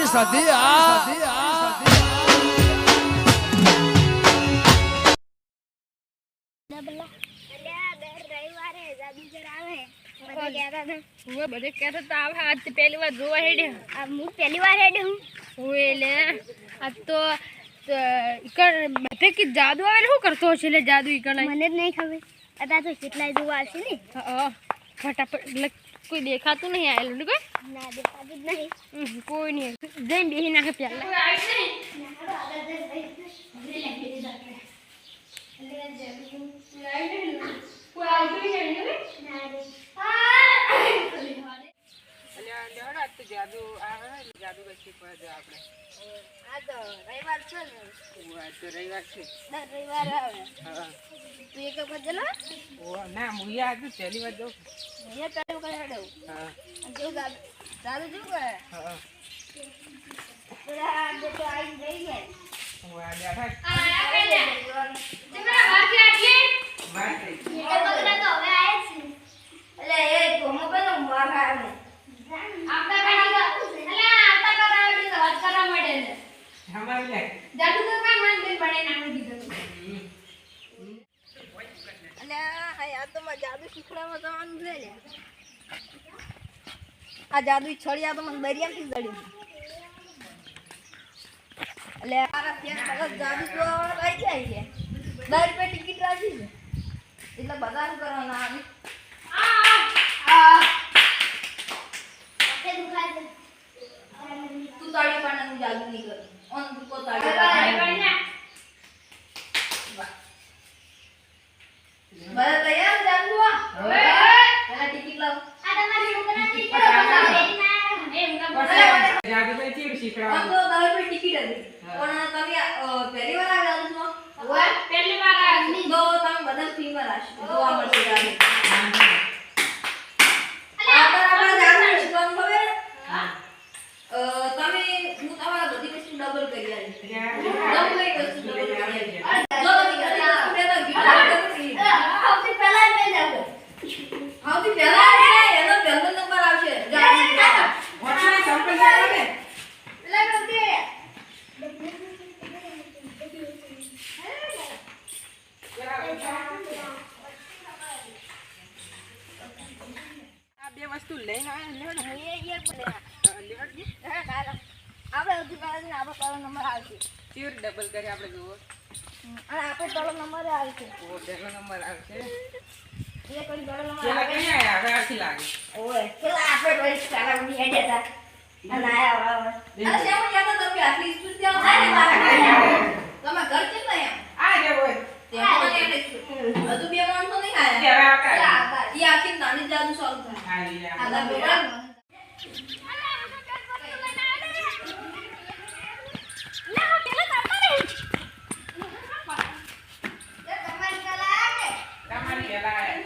સધી બધે કહેતા આવે આજ પહેલી વાર જોવા હેડે હું પહેલી વાર હેડે હું એટલે આ તો બધે કે જાદુ આવે શું કરતો હશે એટલે જાદુ ઈકણ મને જ નહીં ખબર અત્યારે તો કેટલાય જોવા હશે ને ફટાફટ કોઈ દેખાતું નહીં આવેલું કોઈ ના દેખાતું જ નહીં કોઈ નહીં જઈને બેસી નાખે પહેલા જાદુ આવે જાદુ કઈ પડે આપણે આ તો રવિવાર છે ને તો રવિવાર છે રવિવાર આવે તું એક વખત જલો ના મુયા આજે પહેલી વાર જાઉં મુયા પહેલી વખત હેડો હા જેવું જાદુ જેવું કરે હા પેલા તો આવી જઈ ગયા જાદુ શીખડાવવા જવાનું છે ને આ જાદુ છોડ્યા તો મને દરિયાથી જડ્યું એટલે જાદુ તો લઈ જાય છે 10 રૂપિયા ટિકિટ રાખી છે એટલે બધા શું કરવાના તું તાળી પાડવાનું જાદુ નહીં કર ઓન તું કો તાળી બધા તૈયાર જાદુ પેલા ટિકિટ લાવ આ તમારી ટિકિટ જાદુ કઈ ચીડ શીખડાવ તો 10 રૂપિયા ટિકિટ હતી પણ તમે પહેલી વાર આવ્યા છો ઓય પહેલી વાર આવી તો તમે બધા ફ્રી માં રાખશો જોવા મળશે જાદુ તમે હું તમારા બધી વસ્તુ ડબલ કરી આલી ડબલ એક વસ્તુ ડબલ કરી આલી જો તમે સૌથી પહેલા જ જાવ સૌથી પહેલા એનો પહેલો નંબર આવશે વોટ્સએપ સેમ્પલ લેવા ને પેલા કરતે આ બે વસ્તુ લઈને આવ્યા લેવા એ બોલે લેવા દે આપણે સૌથી પહેલા આપણો પહેલો નંબર આવશે ચીર ડબલ કરી આપણે જોવો અને આપણો પહેલો નંબર આવશે ઓ પહેલો નંબર આવશે એ કોઈ પહેલો નંબર પેલા આવે કઈ આયા હવે આથી લાગે ઓય પેલા આપણે વળી સારા ઉડી હેડે હતા અને આયા અરે શેમ યાદ તમે આટલી સ્પીડ થી આવો ને મારા તમે ઘર કેટલા એમ આ જે હોય તે મને એટલે બધું બે માણસો નહીં આયા કે હવે આવતા ઈ આખી નાની જાદુ સોલ્વ થાય હા યા આગળ બેડા તમારી પેલા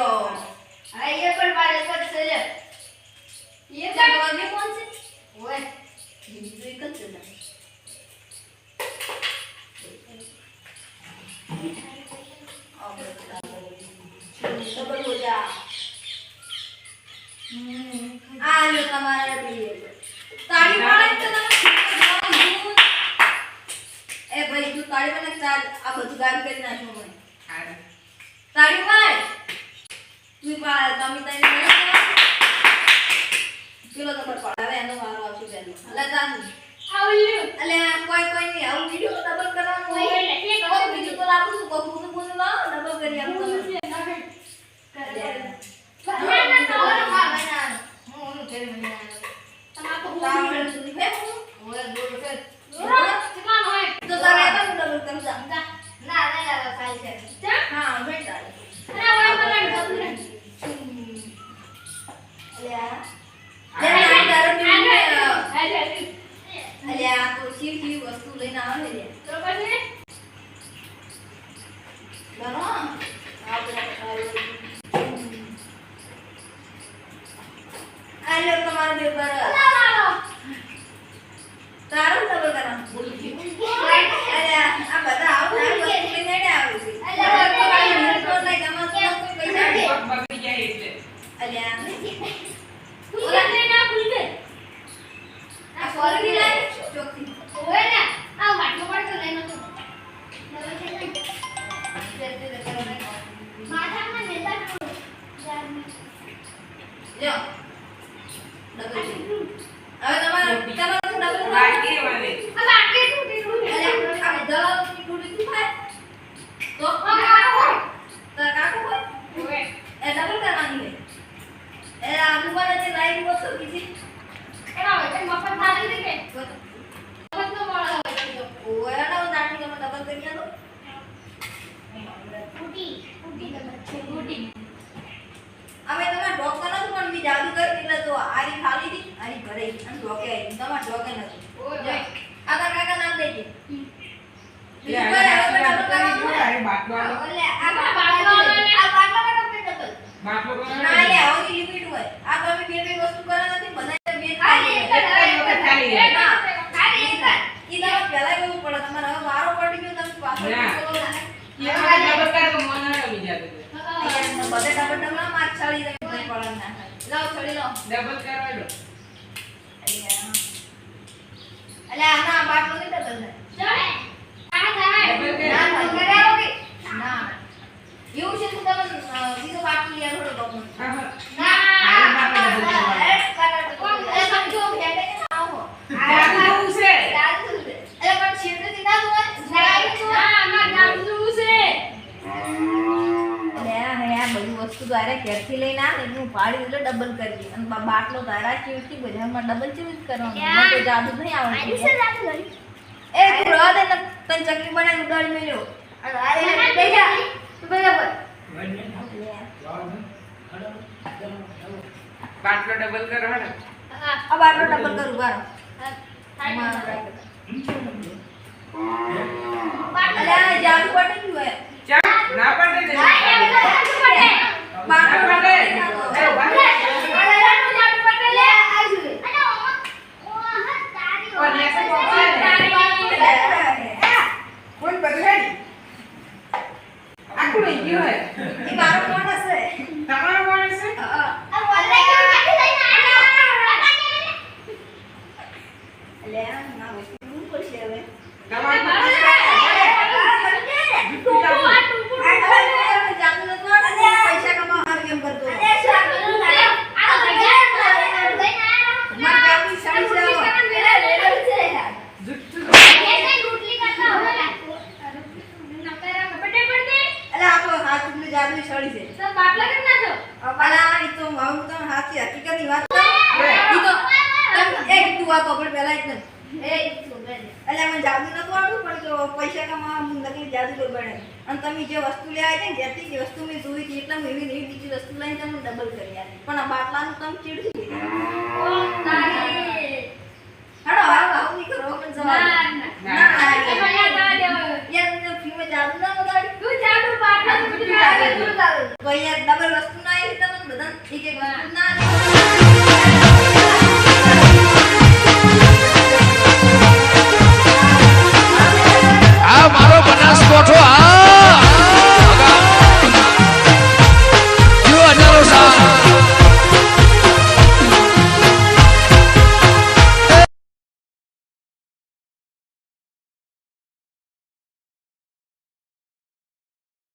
હા ये પણ મારે એક જ છે લે ये પણ વાગે કોણ છે ઓય બીજું એક જ છે ને डबल हो जा आ लो તમારા પીએ તાળી પાડે તો એ ભાઈ તું તાળી પાડે ચાલ આ બધું ગામ કરી નાખો મને હારે તાળી પાડ તું પાડ તમે તાળી પેલો નંબર પાડે એનો વારો આવશે પેલો અલા તાન આવલ્યું અલે કોઈ નહીં આવું વિડિયો ડબલ કરવાનું હોય એટલે બીજું તો લાવું છું કોકનું બોલું લાવ ડબલ કરી આપું વસ્તુ લઈને આવે છે તો પછી બરો આલો તમારો પેપર તારું ડબલ કરા અરે આ બધા આવ વસ્તુ લઈને આવે છે અલ્યા તો નહીં ગમત કોઈ પૈસા દે બગડી જાય એટલે અલ્યા ઓલા ને ના ભૂલતે આ સોરી લાગે ચોકી ઓય ને આ વાટલો પડતો લઈને તો માથામાં નેતા લ્યો ડબલ હવે તમારું ડબલ વાગે વાલે આ બાકી તૂટી તૂટી અરે આ દલાલ ની ટૂટી થાય તો કાકો હોય ઓય એ ડબલ કરવાની છે એ આ મોબાઈલ જે લાઈવ વસ્તુ કીધી એના હોય મફત થાળી દે કે મફત નો વાળો હોય તો ઓયાનો નાની તમે ડબલ કરી આલો તૂટી તૂટી તૂટી અમે તમાર ડોક્ટર નતું પણ બી જાદુ કરી એટલે તો આરી ખાલી હતી આરી ભરાઈ અને ડોકે આવી તમાર ડોકે નતું ઓય આ કાકા નામ દેજે લે અરે બાટલો આલો ઓલે આ આ બાટલો બાટલો ને ડબલ બાટલો ના લે આવની લિમિટ હોય આ તમે બે વસ્તુ કરા નથી બધા બે ખાલી એક ખાલી જ ખાલી એક જ ઈ તમે પહેલા કેવું પડે તમારે હવે વારો પડી ગયો તમે પાછો ના. બોલો ના એ ડબલ કર તો મન આવી જાય અહીંયા બધે ડબલ ડબલ માર છડી દે નહીં પડે ના લાવ છડી લો ડબલ કરવાનો અલ્યા આના બાટલો નહીં ડબલ થાય ચાલે આ જાય ડબલ કર ના ભાઈ કરાવોગે ના એવું છે તો તમે બીજો બાટલો લઈ આવો ડબલ હા ના આરે બાટલો ડબલ કરવાનો કોણ એ સમજો ભેટે કે ના આવો જાદુ બહુ છે જાદુ છે એટલે પણ છેડે ના જોવા ના ના જાદુ છે આ બધી વસ્તુ તો આરે ઘેરથી લઈને આવે ને હું પાડી એટલે ડબલ કરી અને બાટલો તારા કેવથી બજારમાં ડબલ ચેવી કરવાનું મને તો જાદુ નહીં આવડતું એ તું રવા દે ને તને ચકલી બનાવી ઉડાડી મેલ્યો અને આરે બેજા બરાબર બાટલો ડબલ કરવાનો આ બાટલો ડબલ કરું બારો અલ્યા જાદુ પડી ગયું હે ચા ના પડે દે બાટલો ના પડે એ और ऐसे कोई बदलाई आखो नहीं क्यों है એ મારો માણસ છે તમારો માણસ છે અલ્યા ના વસ્તુ દૂર પડશે હવે તમારો માણસ જાદુ નતો પૈસા કમાવા હાર કેમ કરતો જાદુ છડી છે તો બાટલા કેમ નાખો અલા ઈ તો હું તો હાચી હકીકતની વાત કરું ઈ તો એક તું આ કપડ પહેલા એક અલ્યા મને જાદુ નતો આવડતું પણ તો પૈસા કમાવા હું નકલી જાદુ તો બને અને તમે જે વસ્તુ લેવા છે ને જેથી જે વસ્તુ મેં જોઈ હતી એટલે હું એવી નવી બીજી વસ્તુ લઈને તમને ડબલ કરી આપી પણ આ બાટલાનું તમે ચીડથી ઓ તારી હાડો હાવ આવું નહીં કરો પણ જવા દે. ના એ ભણ્યા જવા દેવો યાર મને ફીમાં જાદુ ના વગાડી તું જાદુ બાટલા તું જાદુ તો યાર ડબલ વસ્તુ